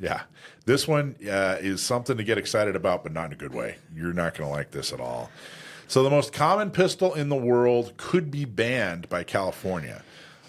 Yeah. This one is something to get excited about, but not in a good way. You're not going to like this at all. So the most common pistol in the world could be banned by California.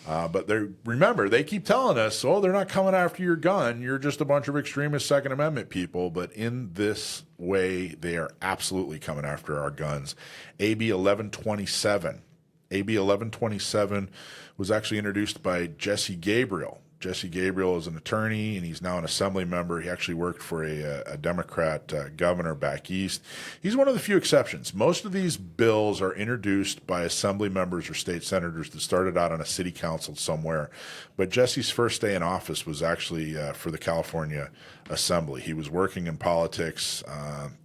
But remember, they keep telling us, oh, they're not coming after your gun. You're just a bunch of extremist Second Amendment people. But in this way, they are absolutely coming after our guns. AB 1127. AB 1127 was actually introduced by Jesse Gabriel. Jesse Gabriel is an attorney, and he's now an assembly member. He actually worked for a Democrat governor back east. He's one of the few exceptions. Most of these bills are introduced by assembly members or state senators that started out on a city council somewhere. But Jesse's first day in office was actually for the California Assembly. He was working in politics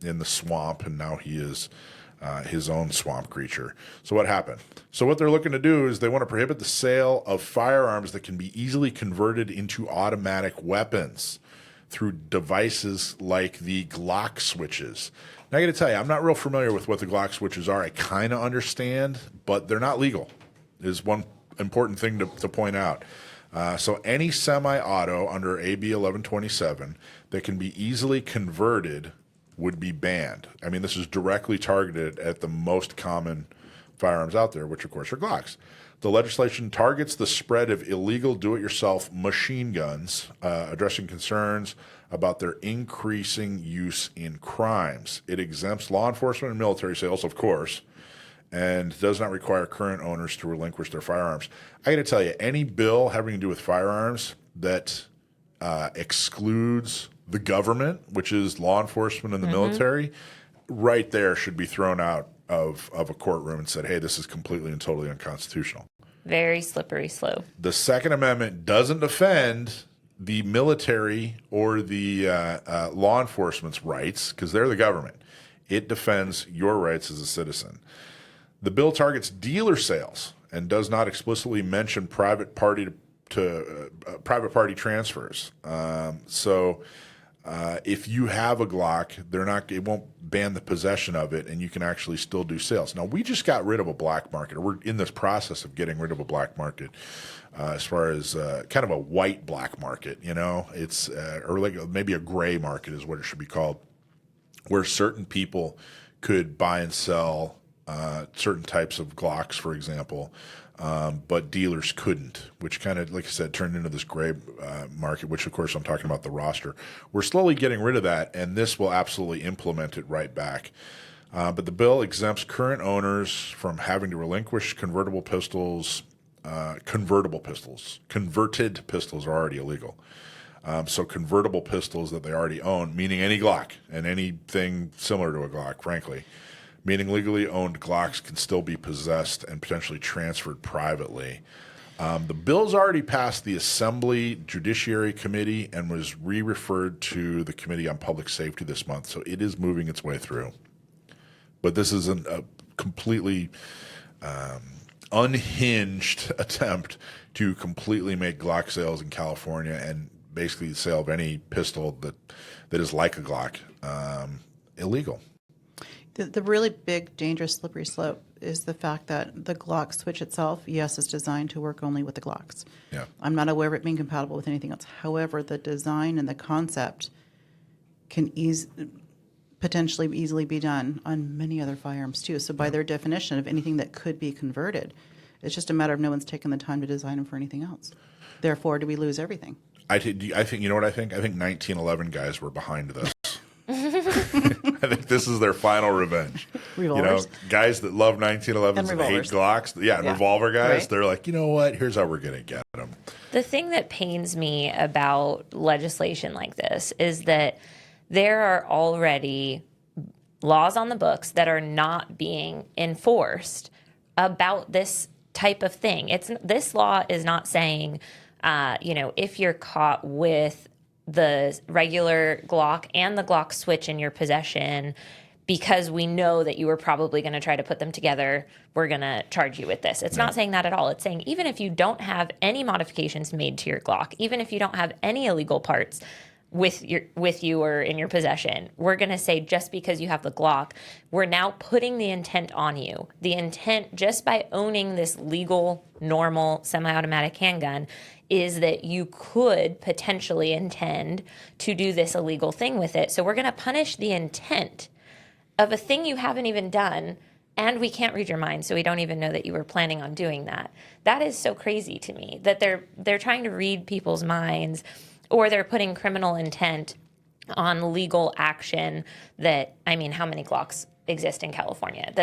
in the swamp, and now he is his own swamp creature. So what happened? So what they're looking to do is they want to prohibit the sale of firearms that can be easily converted into automatic weapons through devices like the Glock switches. Now I got to tell you, I'm not real familiar with what the Glock switches are. I kind of understand, but they're not legal, is one important thing to point out. So any semi-auto under AB 1127 that can be easily converted would be banned. I mean, this is directly targeted at the most common firearms out there, which of course are Glocks. The legislation targets the spread of illegal do-it-yourself machine guns, addressing concerns about their increasing use in crimes. It exempts law enforcement and military sales, of course, and does not require current owners to relinquish their firearms. I got to tell you, any bill having to do with firearms that excludes the government, which is law enforcement and the military, right there should be thrown out of a courtroom and said, hey, this is completely and totally unconstitutional. Very slippery slope. The Second Amendment doesn't defend the military or the law enforcement's rights because they're the government. It defends your rights as a citizen. The bill targets dealer sales and does not explicitly mention private party private party transfers. If you have a Glock, it won't ban the possession of it, and you can actually still do sales. Now, we just got rid of a black market, or we're in this process of getting rid of a black market, as far as kind of a white black market. You know, it's or like maybe a gray market is what it should be called, where certain people could buy and sell certain types of Glocks, for example. But dealers couldn't, which kind of, like I said, turned into this gray market, which, of course, I'm talking about the roster. We're slowly getting rid of that, and this will absolutely implement it right back. But the bill exempts current owners from having to relinquish convertible pistols. Converted pistols are already illegal. So convertible pistols that they already own, meaning any Glock and anything similar to a Glock, frankly, meaning legally owned Glocks can still be possessed and potentially transferred privately. The bill's already passed the Assembly Judiciary Committee and was re-referred to the Committee on Public Safety this month, so it is moving its way through. But this is a completely unhinged attempt to completely make Glock sales in California and basically the sale of any pistol that is like a Glock illegal. The really big, dangerous, slippery slope is the fact that the Glock switch itself, yes, is designed to work only with the Glocks. Yeah. I'm not aware of it being compatible with anything else. However, the design and the concept can potentially easily be done on many other firearms too. So by their definition of anything that could be converted, it's just a matter of no one's taken the time to design them for anything else. Therefore, do we lose everything? I think, you know what I think? I think 1911 guys were behind this. I think this is their final revenge. Revolvers. You know, guys that love 1911s and hate Glocks. Yeah, revolver guys. Right. They're like, you know what? Here's how we're going to get them. The thing that pains me about legislation like this is that there are already laws on the books that are not being enforced about this type of thing. This law is not saying, if you're caught with the regular Glock and the Glock switch in your possession, because we know that you were probably going to try to put them together, we're going to charge you with this. It's not saying that at all. It's saying even if you don't have any modifications made to your Glock, even if you don't have any illegal parts, with you or in your possession. We're going to say just because you have the Glock, we're now putting the intent on you. The intent just by owning this legal, normal, semi-automatic handgun is that you could potentially intend to do this illegal thing with it. So we're going to punish the intent of a thing you haven't even done, and we can't read your mind, so we don't even know that you were planning on doing that. That is so crazy to me, that they're trying to read people's minds, or they're putting criminal intent on legal action that, I mean, how many Glocks exist in California?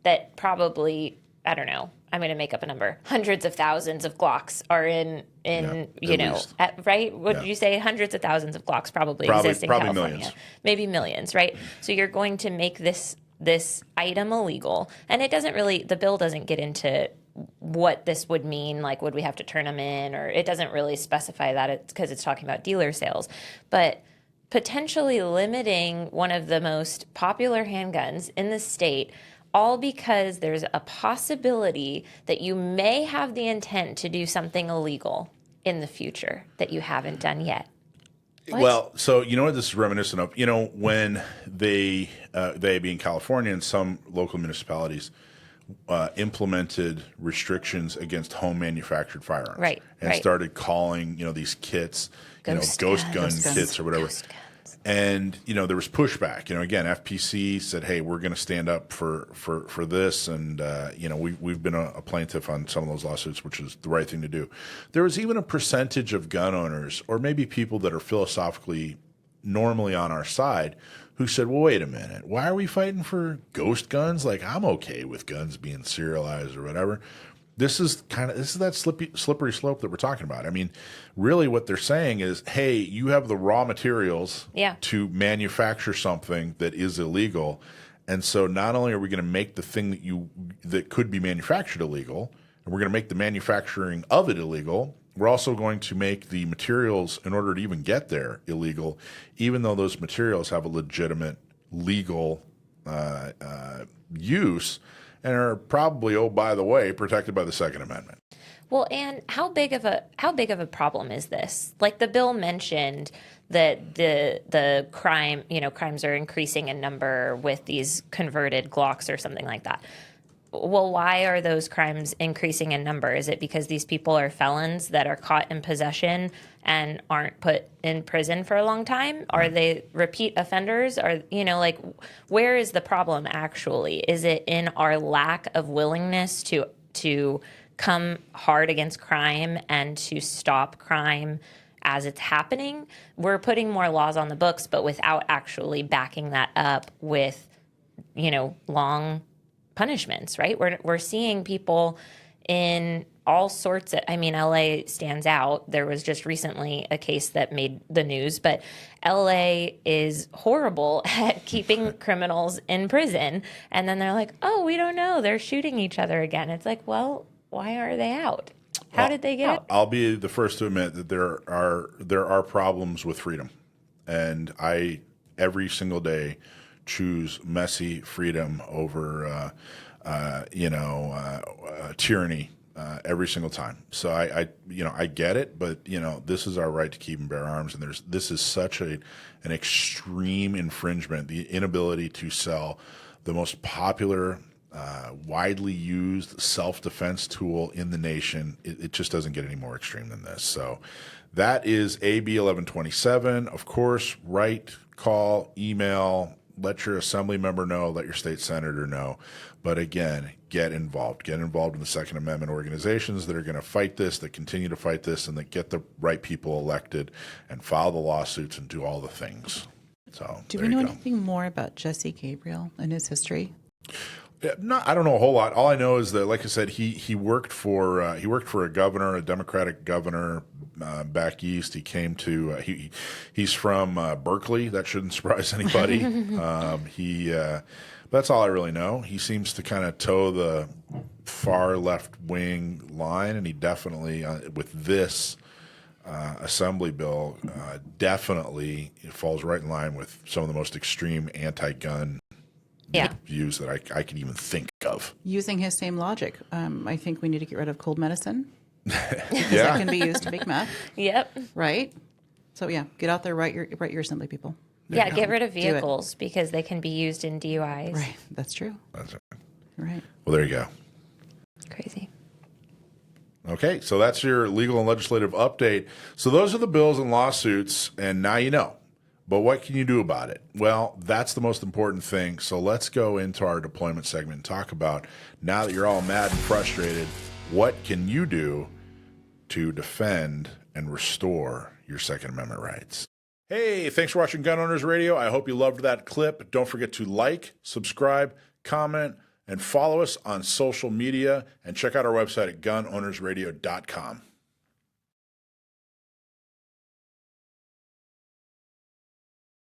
That probably, I don't know, I'm going to make up a number, hundreds of thousands of Glocks are in you know, right? What did you say? Hundreds of thousands of Glocks probably exist in California. Millions. Maybe millions, right? So you're going to make this item illegal. And it doesn't really, the bill doesn't get into what this would mean, like would we have to turn them in, or it doesn't really specify that because it's talking about dealer sales. But potentially limiting one of the most popular handguns in the state, all because there's a possibility that you may have the intent to do something illegal in the future that you haven't done yet. What? Well, so you know what this is reminiscent of? You know, when they being California and some local municipalities implemented restrictions against home manufactured firearms, Right, and right. started calling these kits, ghost gun kits or whatever. Ghost guns. And there was pushback. Again, FPC said, "Hey, we're going to stand up for this," and we've been a plaintiff on some of those lawsuits, which is the right thing to do. There was even a percentage of gun owners, or maybe people that are philosophically normally on our side, who said, "Well, wait a minute, why are we fighting for ghost guns? Like, I'm okay with guns being serialized or whatever." This is that slippery slope that we're talking about. I mean, really what they're saying is, hey, you have the raw materials to manufacture something that is illegal. And so not only are we going to make the thing that could be manufactured illegal, and we're going to make the manufacturing of it illegal, we're also going to make the materials in order to even get there illegal, even though those materials have a legitimate legal use and are probably, oh, by the way, protected by the Second Amendment. Well, and how big of a problem is this? Like the bill mentioned that the crimes are increasing in number with these converted Glocks or something like that. Well, why are those crimes increasing in number? Is it because these people are felons that are caught in possession and aren't put in prison for a long time? Are they repeat offenders? Where is the problem actually? Is it in our lack of willingness to come hard against crime and to stop crime as it's happening? We're putting more laws on the books, but without actually backing that up with, long punishments, right? We're seeing people in all sorts of, LA stands out. There was just recently a case that made the news, but LA is horrible at keeping criminals in prison. And then they're like, oh, we don't know, they're shooting each other again. It's like, well, why are they out? How did they get out? I'll be the first to admit that there are problems with freedom. And I, every single day, choose messy freedom over, tyranny every single time. So I get it, but this is our right to keep and bear arms, and this is such an extreme infringement. The inability to sell the most popular, widely used self-defense tool in the nation, it just doesn't get any more extreme than this. So that is AB 1127. Of course, write, call, email. Let your assembly member know, let your state senator know. But again, get involved. Get involved in the Second Amendment organizations that are going to fight this, that continue to fight this, and that get the right people elected and file the lawsuits and do all the things. So, do we know anything more about Jesse Gabriel and his history? I don't know a whole lot. All I know is that, like I said, he worked for a governor, a Democratic governor back east. He came to he's from Berkeley. That shouldn't surprise anybody. That's all I really know. He seems to kind of toe the far left wing line, and he definitely with this assembly bill definitely falls right in line with some of the most extreme anti-gun views that I could even think of. Using his same logic, I think we need to get rid of cold medicine. Yeah, that can be used to make meth. Yep. Right. So yeah, get out there, write your assembly, people. Yeah, get rid of Do it. vehicles because they can be used in DUIs. Right, that's true. That's it. Right. Well, there you go. Crazy. Okay, so that's your legal and legislative update. So those are the bills and lawsuits, and now you know. But what can you do about it? Well, that's the most important thing. So let's go into our deployment segment and talk about, now that you're all mad and frustrated, what can you do to defend and restore your Second Amendment rights? Hey, thanks for watching Gun Owners Radio. I hope you loved that clip. Don't forget to like, subscribe, comment, and follow us on social media, and check out our website at gunownersradio.com.